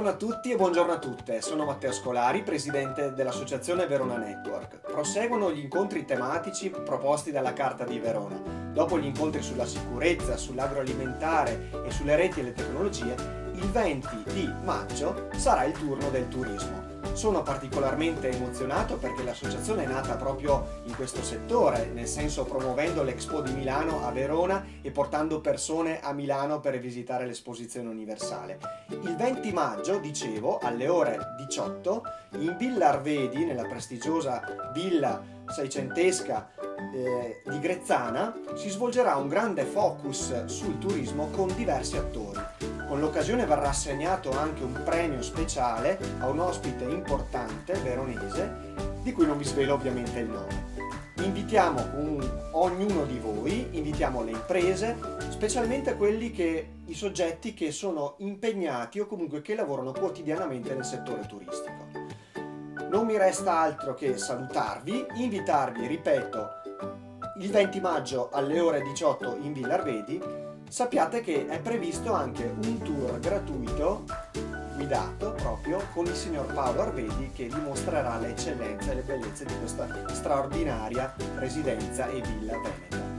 Buongiorno a tutti e buongiorno a tutte, sono Matteo Scolari, presidente dell'associazione Verona Network. Proseguono gli incontri tematici proposti dalla Carta di Verona. Dopo gli incontri sulla sicurezza, sull'agroalimentare e sulle reti e le tecnologie, il 20 di maggio sarà il turno del turismo. Sono particolarmente emozionato perché l'associazione è nata proprio in questo settore, nel senso promuovendo l'Expo di Milano a Verona e portando persone a Milano per visitare l'esposizione universale. Il 20 maggio, dicevo, alle ore 18, in Villa Arvedi, nella prestigiosa villa seicentesca di Grezzana, si svolgerà un grande focus sul turismo con diversi attori. Con l'occasione verrà assegnato anche un premio speciale a un ospite importante veronese, di cui non vi svelo ovviamente il nome. Invitiamo ognuno di voi, invitiamo le imprese, specialmente i soggetti che sono impegnati o comunque che lavorano quotidianamente nel settore turistico. Non mi resta altro che salutarvi, invitarvi, ripeto, il 20 maggio alle ore 18 in Villa Arvedi. Sappiate che è previsto anche un tour gratuito guidato proprio con il signor Paolo Arvedi, che vi mostrerà le eccellenze e le bellezze di questa straordinaria residenza e villa veneta.